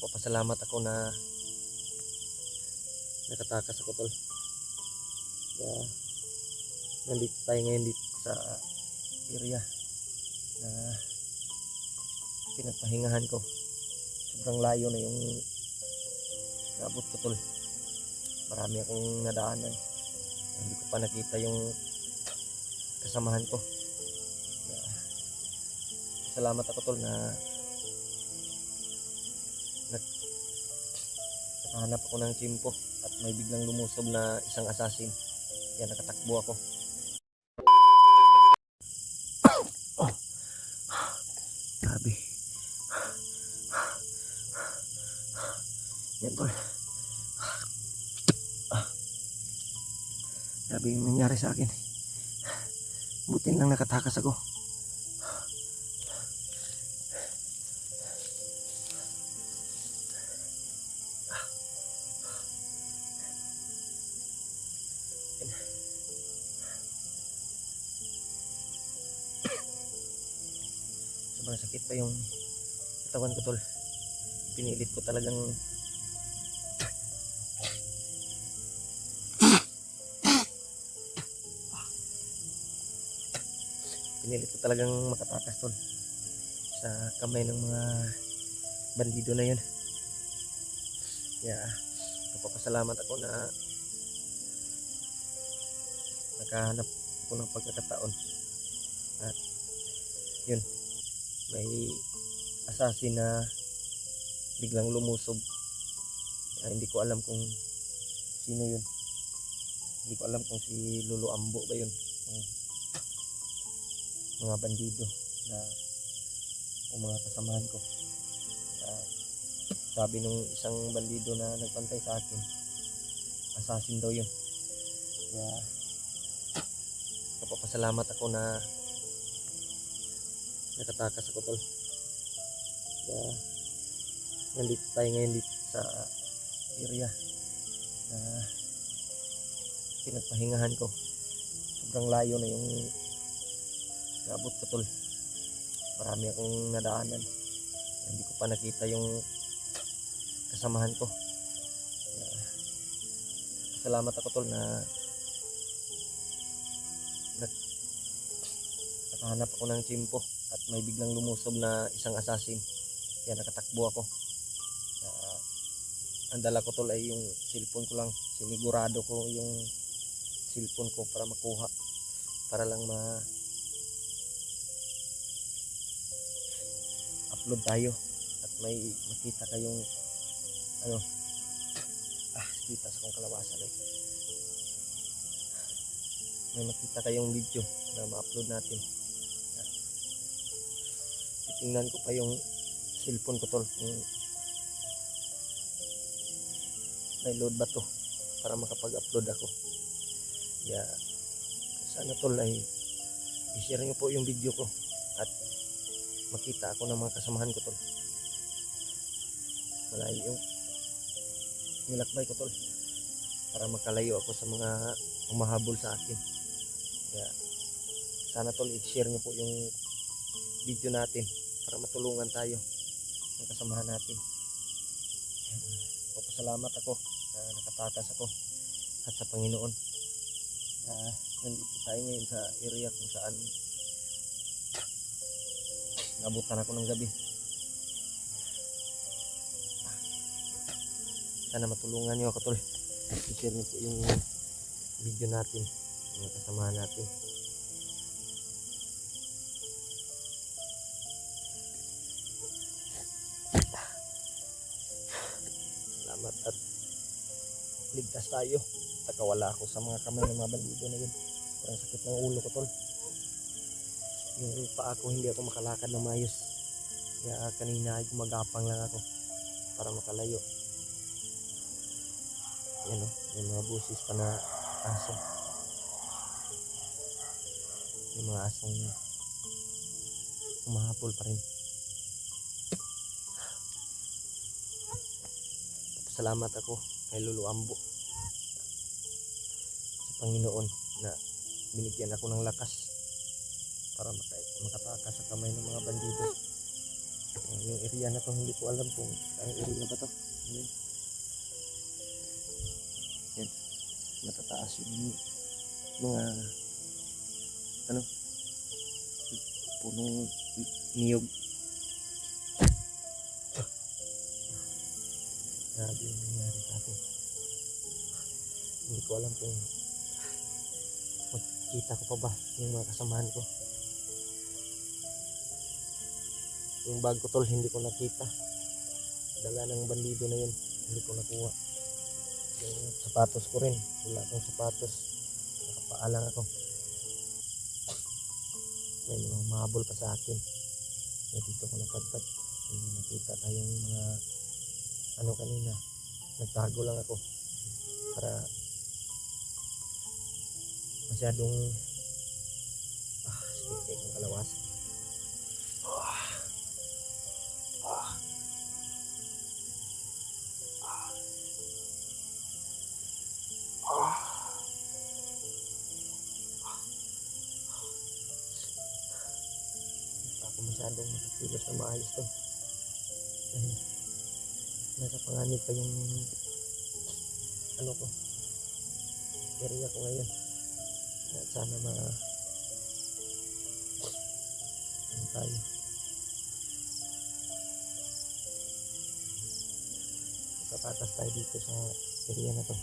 Papasalamat ako na nakatakas ako, tol. Kaya nandito tayo ngayon dito sa area na pinagpahingahan ko. Sobrang layo na yung naabot ko, tol. Marami akong nadaanan. Hindi ko pa nakita yung kasamahan ko. Kaya salamat ako, tol, na nakahanap ako ng tsimpo at may biglang lumusob na isang assassin. Kaya nakatakbo ako. Oh, grabe. Yan, tol. Grabe yung nangyari sa akin. Buti lang nakatakas ako. Sobrang sakit pa yung katawan ko, tol. Pinilit ko talagang makatakas, tol, sa kamay ng mga bandido na yun. Kaya napapasalamat ako na nakahanap ako ng pagkakataon at yun, may assassin na biglang lumusob. Hindi ko alam kung sino yun. Hindi ko alam kung si Lolo Ambo ba yun, mga bandido na o mga kasamahan ko. Sabi nung isang bandido na nagpantay sa akin, assassin daw yun. Kaya napapasalamat ako na nakatakas ako, tol. Kaya nandito tayo ngayon dito sa area na pinagpahingahan ko. Sobrang layo na yung naabot ko, tol. Marami akong nadaanan. Hindi ko pa nakita yung kasamahan ko. Salamat ako, tol, na nakahanap ako ng tsimpo at may biglang lumusob na isang assassin. Kaya nakatakbo ako. Ang dala ko, tol, ay yung cellphone ko lang. Sinigurado ko yung cellphone ko para makuha, para lang upload tayo at may makita kayong kita sa kong kalabasa rin. May makita kayong video na ma-upload natin. Titingnan ko pa yung cellphone ko, tol, kung may load ba to para makapag-upload ako. Kaya sana, tol, ay i-share nyo po yung video ko at makita ako ng mga kasamahan ko, tol. Malayo yung nilakbay ko, tol, para makalayo ako sa mga umahabol sa akin. Kaya sana, tol, i-share nyo po yung video natin para matulungan tayo ng kasamahan natin. Papasalamat ako na nakatakas ako at sa Panginoon na nandito tayo ngayon sa area kung saan nabutan ako ng gabi. Sana matulungan nyo ako, tol. I-share nyo po yung video natin, mga kasamahan natin. Salamat at ligtas tayo. Takawala ako sa mga kamay ng mga bandido na yun. Parang sakit ng ulo ko, tol. Yung paa ko, hindi ako makalakad ng mayos. Kaya kanina ay gumagapang lang ako para makalayo. Yan, may mga busis pa na aso. May mga asong umahapol pa rin. Salamat ako kay Lolo Ambo sa Panginoon na binigyan ako ng lakas para makatakas sa kamay ng mga bandido. Yung area na to, hindi ko alam kung ang area ba to. Ayan. Yan. Matataas yung mga ano, punong niyog. Grabe yung nangyari sa atin. Hindi ko alam kung magkita ko pa ba yung mga kasamahan ko. Yung bag ko tol, hindi ko nakita. Dala ng bandido na yun, hindi ko nakuha. Yung sapatos ko rin, wala akong sapatos. Nakapaa lang ako. May mga humahabol pa sa akin. Kaya dito ko napadpad. Nakita tayong mga ano kanina. Nagtago lang ako para masyadong sikip kong kalawasan. Ako masyadong makakilos na maayos to. Dahil nasa panganib pa yung ano ko, area ko ngayon. At sana ano tayo, makatakas tayo dito sa area na to.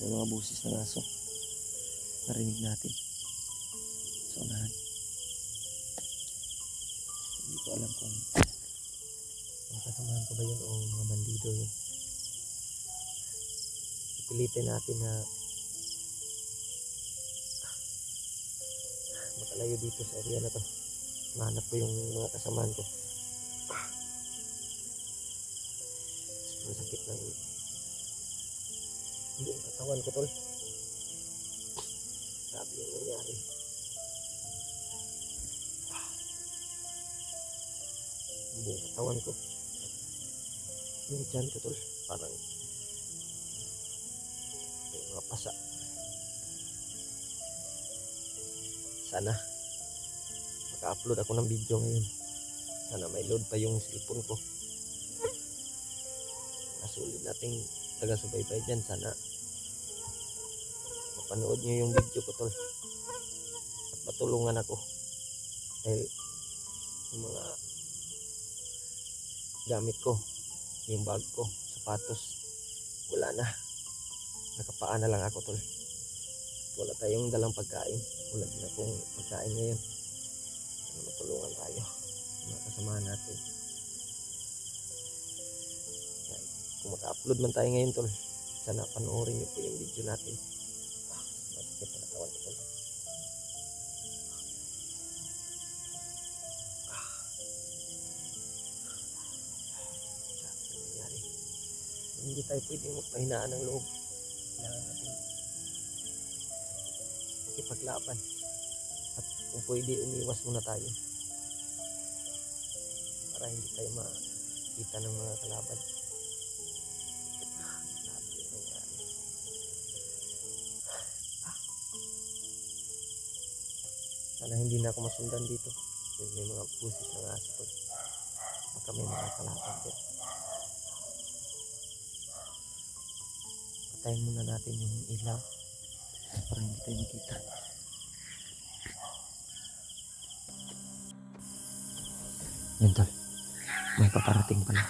May mga busis ng aso narinig natin sa unahan. Hindi ko alam kung kasamahan ko ba yun o mga bandido yun. Pilitin natin na makalayo dito sa area na to. Mahanap ko yung mga kasamahan ko. Ang sakit ng yung katawan ko tol. Sabi yung nangyari. Ang buong katawan ko. Yung tiyan ko tol. Parang may mga pasa. Sana maka-upload ako ng video ngayon. Sana may load pa yung cellphone ko. Nasulit nating taga-subaybay dyan. Sana mapanood nyo yung video ko tol. At matulungan ako. Dahil yung mga gamit ko, yung bag ko, sapatos, wala na. Nakapaa na lang ako tol. Wala tayong dalang pagkain. Wala din akong pagkain ngayon. Sana matulungan tayo. Mga kasamahan natin. Kung maka-upload man tayo ngayon tol, sana panoorin niyo po yung video natin. Masakit na katawan ko tol. Ano nangyari? Hindi tayo pwedeng magpahinaan ng loob. Kailangan natin makipaglaban. At kung pwede, umiwas muna tayo. Para hindi tayo makita ng mga kalaban. Sana hindi na ako masundan dito. May mga pusis ng aso to. Baka may mga kalaban dyan. Patayin muna natin yung ilaw para hindi tayo makita. Yan tol. May paparating pala.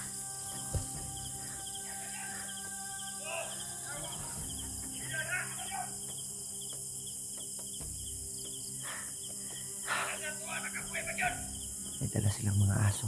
May dala silang mga aso.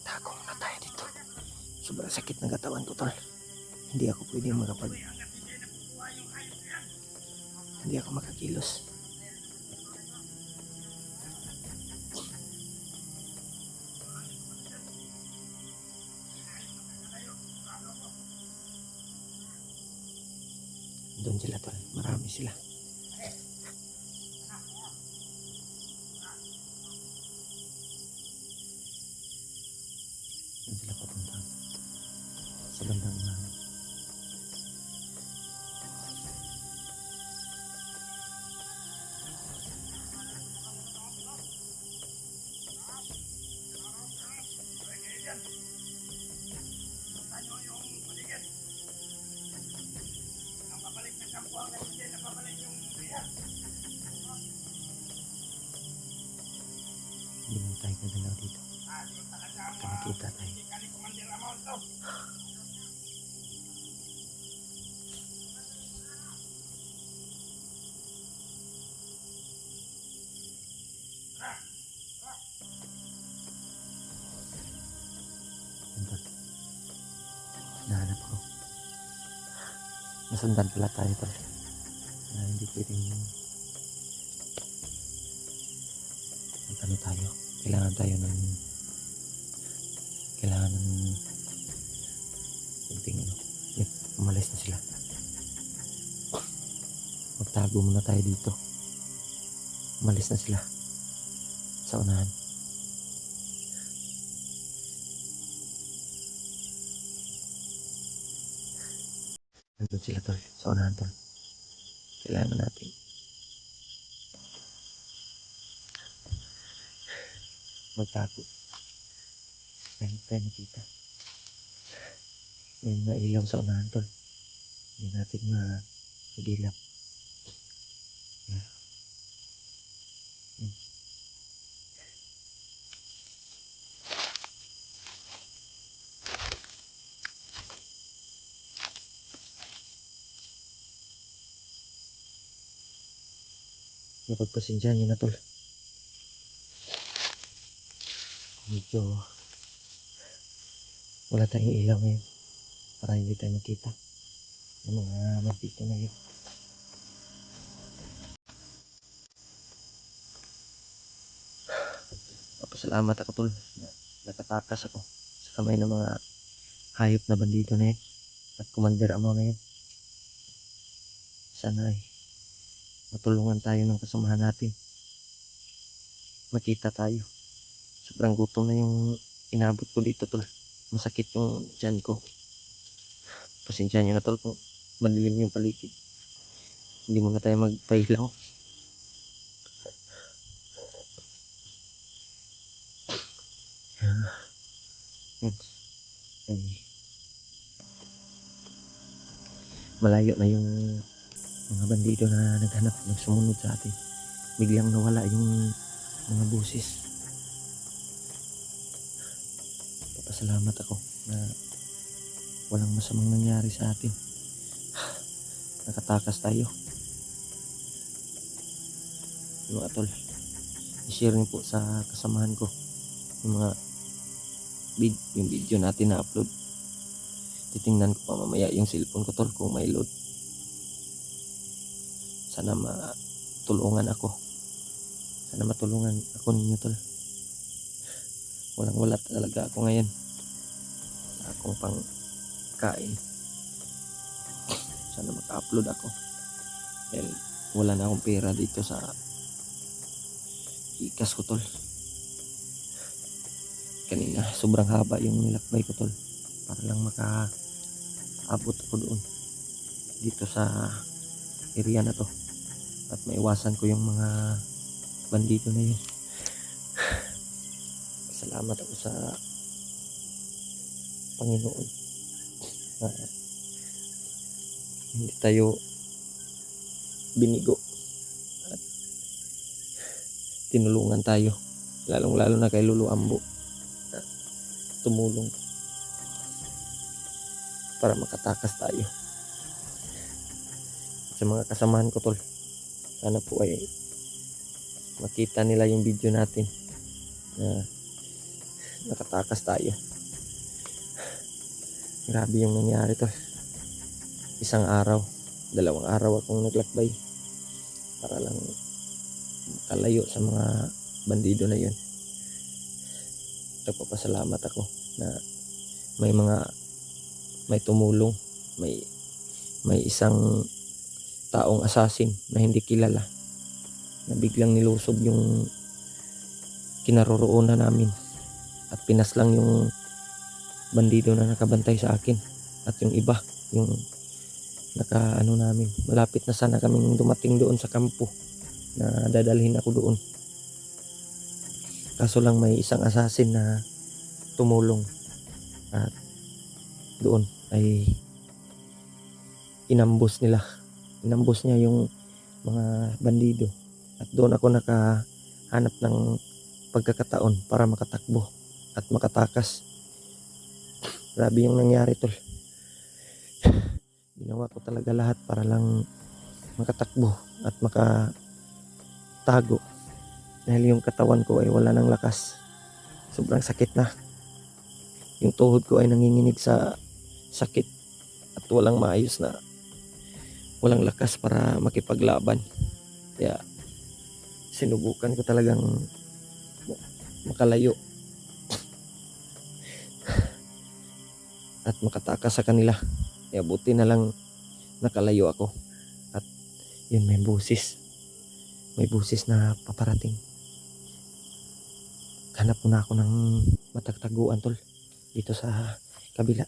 Magtago muna tayo dito. Sobrang sakit ng katawan ko tol. Hindi ako pwedeng hindi ako makakilos. Doon sila tol, marami sila. Doon sila papunta sa bandang unahan. Hindi mo tayo kagalaw dito. Baka makita tayo. Tol, nahanap ko. Nasundan pala tayo tol. Hindi pwedeng magtano tayo. Kailangan ng kunting ano. Yun, umalis na sila. Magtago muna tayo dito. Umalis na sila sa unahan. Nandun sila tol, sa unahan tol. Kailangan natin magtago. Kaya tayo nakita. May mga ilaw sa unahan tol. Hindi natin mag-ilaw. Napagpasensyahan nyo na tol. Medyo wala tayong ilaw ngayon para hindi tayo makita ng mga maldito na yun. Papasalamat ako tol na nakatakas ako sa kamay ng mga hayop na bandito na yun at Commander Amaw na yun. Sana ay matulungan tayo ng kasamahan natin. Makita tayo. Sobrang gutom na yung inabot ko dito tol. Masakit yung tiyan ko. Pasensya nyo na tol kung madilim yung paligid. Hindi muna tayo magpailaw. Ay, malayo na yung mga bandido na nagsumunod sa atin. Biglang nawala yung mga busis. Papasalamat ako na walang masamang nangyari sa atin. Nakatakas tayo. Yung mga tol, i-share niyo po sa kasamahan ko yung mga yung video natin na upload. Titingnan ko pa mamaya yung cellphone ko tol kung may load. Sana matulungan ako. Sana matulungan ako ninyo tol. Wala talaga ako ngayon. Wala akong pang kain. Sana maka-upload ako. Dahil wala na akong pera dito sa ikas ko tol. Kanina sobrang haba yung nilakbay ko tol. Para lang maka-abot ako doon. Dito sa area na to. At maiwasan ko yung mga bandido na yun. Salamat ako sa Panginoon na hindi tayo binigo at tinulungan tayo, lalong lalo na kay Lolo Ambo na tumulong para makatakas tayo. Sa mga kasamahan ko tol, sana po ay makita nila yung video natin na nakatakas tayo. Grabe yung nangyari tol. Isang araw, 2 araw akong naglakbay para lang makalayo sa mga bandido na yun. Nagpapasalamat ako na may tumulong, may isang taong assassin na hindi kilala na biglang nilusob yung kinaroroonan namin at pinaslang yung bandido na nakabantay sa akin at yung iba yung namin, malapit na sana kaming dumating doon sa kampo na dadalhin ako doon, kaso lang may isang assassin na tumulong at doon ay inambos niya yung mga bandido at doon ako nakahanap ng pagkakataon para makatakbo at makatakas. Grabe yung nangyari, tol. Ginawa ko talaga lahat para lang makatakbo at makatago dahil yung katawan ko ay wala ng lakas, sobrang sakit na, yung tuhod ko ay nanginginig sa sakit at walang lakas para makipaglaban. Kaya sinubukan ko talagang makalayo at makatakas sa kanila. Kaya buti na lang nakalayo ako at yun, may busis na paparating. Hanap muna ako ng matagtaguan, tol, dito sa kabila.